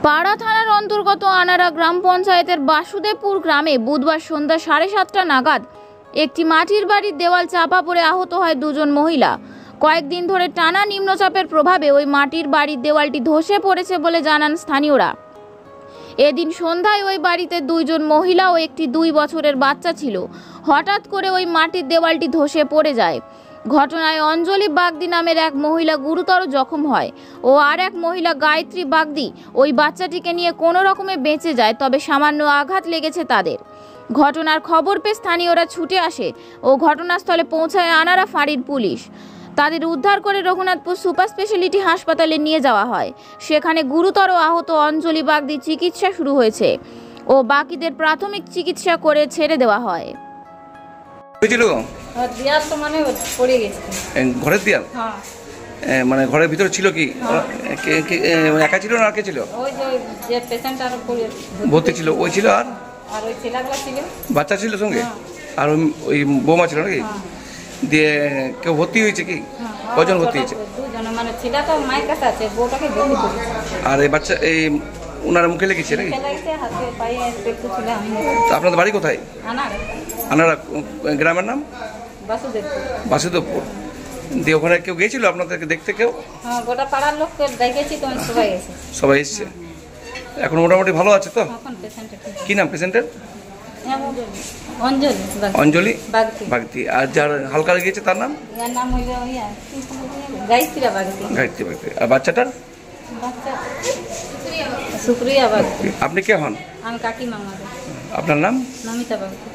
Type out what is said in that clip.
পাড়া থানার অন্তর্গত আনাড়া গ্রাম পঞ্চায়েতের বাসুদেবপুর গ্রামে বুধবার সন্ধ্যা 7:30 নাগাদ একটি মাটির বাড়ির দেওয়াল চাপা পড়ে আহত হয় দুজন মহিলা। কয়েকদিন ধরে টানা নিম্নচাপের প্রভাবে ওই মাটির বাড়ির দেওয়ালটি ধসে পড়েছে বলে জানান স্থানীয়রা। এদিন সন্ধ্যায় ওই বাড়িতে দুইজন মহিলা ও একটি 2 বছরের বাচ্চা ছিল। হঠাৎ করে ওই মাটির দেওয়ালটি ধসে পড়ে যায়। ঘটনায় অঞ্জলি বাগদি নামের এক মহিলা গুরুতর জখম হয় ও আর এক মহিলা গায়ত্রী বাগদি ওই বাচ্চাটিকে নিয়ে কোনো রকমে বেঁচে যায়, তবে সামান্য আঘাত লেগেছে তাদের। ঘটনার খবর পেয়ে স্থানীয়রা ছুটে আসে ও ঘটনাস্থলে পৌঁছায় আনাড়া ফাঁড়ির পুলিশ। তাদের উদ্ধার করে রঘুনাথপুর সুপার স্পেশালিটি হাসপাতালে নিয়ে যাওয়া হয়। সেখানে গুরুতর আহত অঞ্জলি বাগদির চিকিৎসা শুরু হয়েছে ও বাকিদের প্রাথমিক চিকিৎসা করে ছেড়ে দেওয়া হয়। দেয়াল তো মানে পড়ে গেছে। ঘরের দেয়াল? হ্যাঁ। মানে ঘরের ভিতরে ছিল কি? একা ছিল না আর কে ছিল? ওই যে পেশেন্ট আর ভর্তি ছিল ওই ছিল আর ওই ছেলেগুলো ছিল, বাচ্চা ছিল সঙ্গে, আর ওই বৌমা ছিল নাকি? দিয়ে কেউ ভর্তি হয়েছে কি? কজন ভর্তি হয়েছে? দুজন, মানে ছেলেটা মায়ের কাছে আছে, বউটাকে ভর্তি করেছে। আর এই বাচ্চা এই ওনার মুখে লেগেছে নাকি? হাতে পায়ে পেটে ছিল। আপনাদের বাড়ি কোথায়? আনাড়া গ্রামের নাম বাসুদেবপুর। বাসুদেবপুর। দিয়ে ওখানে কেউ গিয়েছিল আপনাদেরকে দেখতে? কেউ? হ্যাঁ, গোটা পাড়ার লোককে দেখেছি তো, সবাই এসেছে। সবাই এসছে। এখন মোটামুটি ভালো আছে তো? এখন পেশেন্টের কি নাম পেশেন্টের? অঞ্জলি অঞ্জলি বাগদি। বাগদি। আর যার হালকা লেগেছে তার নাম? এর নাম হইল গায়ত্রী বাগদি। গায়ত্রী বাগদি। আর বাচ্চাটার? বাচ্চা সুপ্রিয়া বাগদি। আপনি কে হন? আমি কাকিমা। আপনার নাম? নমিতা বাগদি।